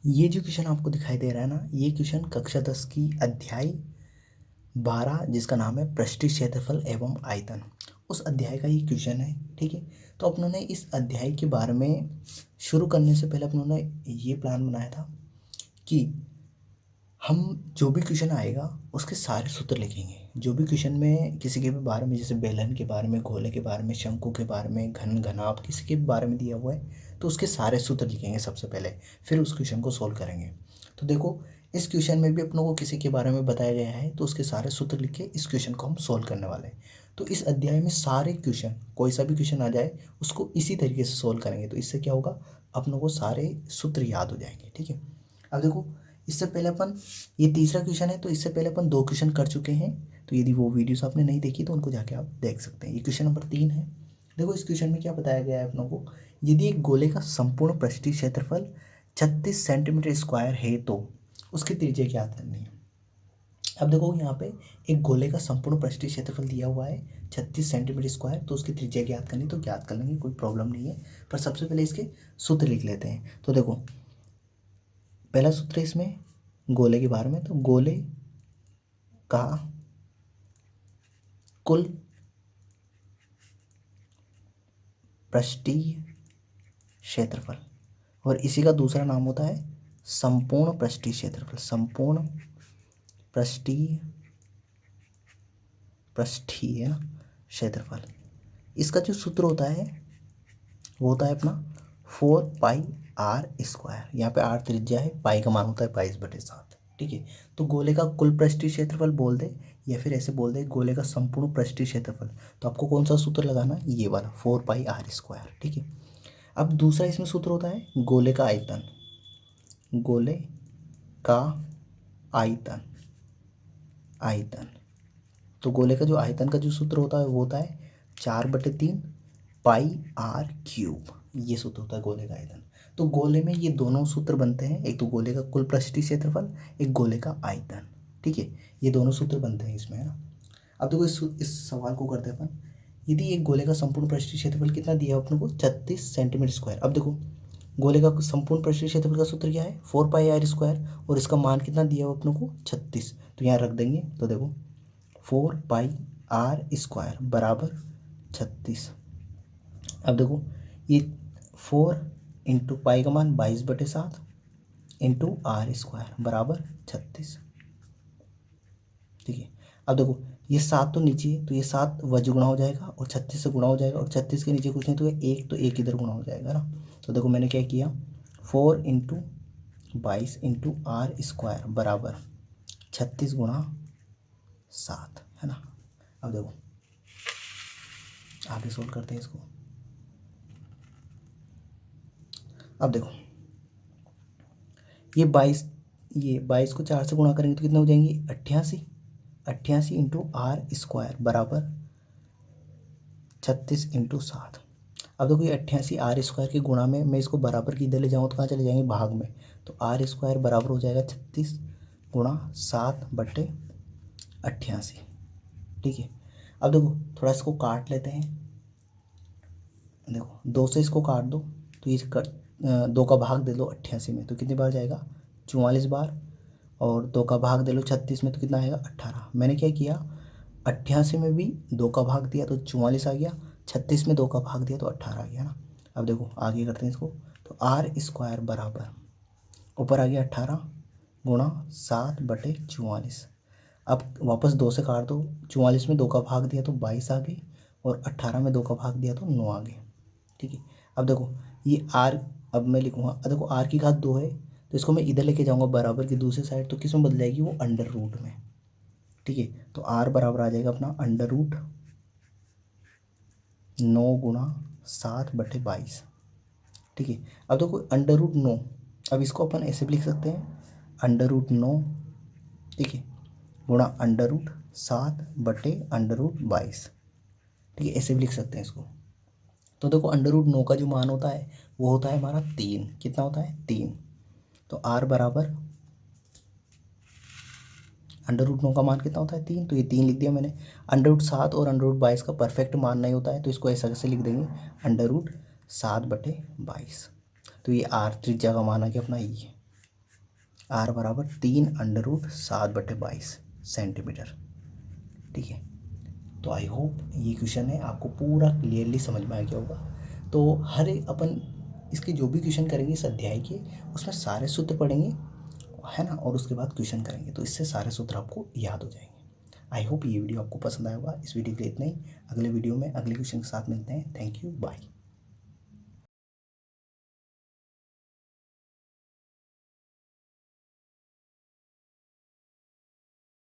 ये जो क्वेश्चन आपको दिखाई दे रहा है ना, ये क्वेश्चन कक्षा 10 की अध्याय 12 जिसका नाम है पृष्ठीय क्षेत्रफल एवं आयतन, उस अध्याय का ये क्वेश्चन है। ठीक है, तो अपनों ने इस अध्याय के बारे में शुरू करने से पहले अपनों ने ये प्लान बनाया था कि हम जो भी क्वेश्चन आएगा उसके सारे सूत्र लिखेंगे। जो भी क्वेश्चन में किसी के भी बारे में, जैसे बेलन के बारे में, गोले के बारे में, शंकु के बारे में, घन घनाभ किसी के बारे में दिया हुआ है तो उसके सारे सूत्र लिखेंगे सबसे पहले, फिर उस क्वेश्चन को सोल्व करेंगे। तो देखो, इस क्वेश्चन में भी अपनों को किसी के बारे में बताया गया है तो उसके सारे सूत्र लिख के इस क्वेश्चन को हम सोल्व करने वाले हैं। तो इस अध्याय में सारे क्वेश्चन, कोई सा भी क्वेश्चन आ जाए उसको इसी तरीके से सोल्व करेंगे। तो इससे क्या होगा, अपनों को सारे सूत्र याद हो जाएंगे। ठीक है, अब देखो, इससे पहले अपन, ये तीसरा क्वेश्चन है तो इससे पहले अपन 2 क्वेश्चन कर चुके हैं। तो यदि वो वीडियोस आपने नहीं देखी तो उनको जाके आप देख सकते हैं। ये क्वेश्चन नंबर 3 है। देखो, इस क्वेश्चन में क्या बताया गया है अपनों को, यदि एक गोले का संपूर्ण पृष्ठीय क्षेत्रफल 36 सेंटीमीटर स्क्वायर है तो उसकी त्रिज्या ज्ञात करनी है। अब देखो, यहाँ पे एक गोले का संपूर्ण पृष्ठीय क्षेत्रफल दिया हुआ है 36 सेंटीमीटर स्क्वायर, तो उसकी त्रिज्या ज्ञात करनी, तो ज्ञात कर लेंगे, कोई प्रॉब्लम नहीं है। पर सबसे पहले इसके सूत्र लिख लेते हैं। तो देखो, पहला सूत्र है इसमें गोले के बारे में, तो गोले का कुल पृष्ठीय क्षेत्रफल, और इसी का दूसरा नाम होता है संपूर्ण पृष्ठीय क्षेत्रफल। संपूर्ण पृष्ठीय पृष्ठीय क्षेत्रफल, इसका जो सूत्र होता है वो होता है अपना 4πr²। यहाँ पे r त्रिज्या है, पाई का मान होता है 22/7। ठीक है, तो गोले का कुल पृष्ठीय क्षेत्रफल बोल दे या फिर ऐसे बोल दे गोले का संपूर्ण पृष्ठीय क्षेत्रफल, तो आपको कौन सा सूत्र लगाना, ये वाला 4πr²। ठीक है, अब दूसरा इसमें सूत्र होता है गोले का आयतन। गोले का आयतन, आयतन, तो गोले का जो आयतन का जो सूत्र होता है वो होता है 4/3 πr³। ये सूत्र होता है गोले का आयतन। तो गोले में ये दोनों सूत्र बनते हैं, एक तो गोले का कुल पृष्ठीय क्षेत्रफल, एक गोले का आयतन। ठीक है, ये दोनों सूत्र बनते हैं इसमें, है ना। अब देखो, इस सवाल को करते हैं अपन। यदि एक गोले का संपूर्ण पृष्ठीय क्षेत्रफल कितना दिया है अपने को, 36 सेंटीमीटर स्क्वायर। अब देखो, गोले का संपूर्ण पृष्ठीय क्षेत्रफल का सूत्र क्या है, 4πr², और इसका मान कितना दिया हुआ अपने को, 36। तो यहाँ रख देंगे, तो देखो 4πr² बराबर 36। अब देखो, ये 4 इंटू पाई का मान 22/7 इंटू r² बराबर 36। ठीक है, अब देखो, ये 7 तो नीचे है तो ये 7 वज गुणा हो जाएगा और 36 से गुणा हो जाएगा, और 36 के नीचे कुछ नहीं तो एक, तो एक इधर गुणा हो जाएगा ना। तो देखो, मैंने क्या किया, 4 इंटू 22 इंटू r² बराबर 36 गुणा 7, है ना। अब देखो, आगे सोल्व करते हैं इसको। अब देखो, ये 22 को 4 से गुणा करेंगे तो कितने हो जाएंगे, 88। 88 इंटू r² बराबर 36 इंटू 7। अब देखो, ये 88 r² के गुणा में मैं इसको बराबर की इधर ले जाऊँ तो कहाँ चले जाएंगे, भाग में। तो r² बराबर हो जाएगा 36 गुणा 7/88। ठीक है, अब देखो, थोड़ा इसको काट लेते हैं। देखो, 2 से इसको काट दो तो ये 2 का भाग दे दो 88 में तो कितनी बार जाएगा, 44 बार, और 2 का भाग दे लो 36 में तो कितना आएगा, 18। मैंने क्या किया, 88 में भी 2 का भाग दिया तो 44 आ गया, 36 में 2 का भाग दिया तो 18 आ गया ना। अब देखो, आगे करते हैं इसको। तो r² बराबर, ऊपर आ गया 18 गुणा 7/44। अब वापस 2 से काट दो, 44 में 2 का भाग दिया तो 22 आ गई, और 18 में 2 का भाग दिया तो 9 आ गए। ठीक है, अब देखो, ये r, अब मैं लिखूँगा, देखो r की घात 2 है तो इसको मैं इधर लेके जाऊँगा बराबर की दूसरी साइड, तो किस में बदल जाएगी, वो अंडर रूट में। ठीक है, तो r बराबर आ जाएगा अपना √9 गुणा 7/22। ठीक है, अब देखो, √9, अब इसको अपन ऐसे भी लिख सकते हैं, √9, ठीक है, गुणा √7/√22। ठीक है, ऐसे भी लिख सकते हैं इसको। तो देखो, √9 का जो मान होता है वो होता है हमारा 3। कितना होता है, 3। तो r बराबर √9 का मान कितना होता है, 3, तो ये 3 लिख दिया मैंने। √7 और √22 का परफेक्ट मान नहीं होता है तो इसको ऐसा कैसे लिख देंगे, √7/22। तो ये r त्रिज्या का मान आ गया अपना ये। आर बराबर 3√7/22 सेंटीमीटर। ठीक है, तो आई होप ये क्वेश्चन है आपको पूरा क्लियरली समझ में आ गया होगा। तो हर एक अपन इसके जो भी क्वेश्चन करेंगे इस अध्याय के, उसमें सारे सूत्र पढ़ेंगे, है ना, और उसके बाद क्वेश्चन करेंगे, तो इससे सारे सूत्र आपको याद हो जाएंगे। आई होप ये वीडियो आपको पसंद आया होगा। इस वीडियो के लिए इतना ही। अगले वीडियो में अगले क्वेश्चन के साथ मिलते हैं। Thank you, bye.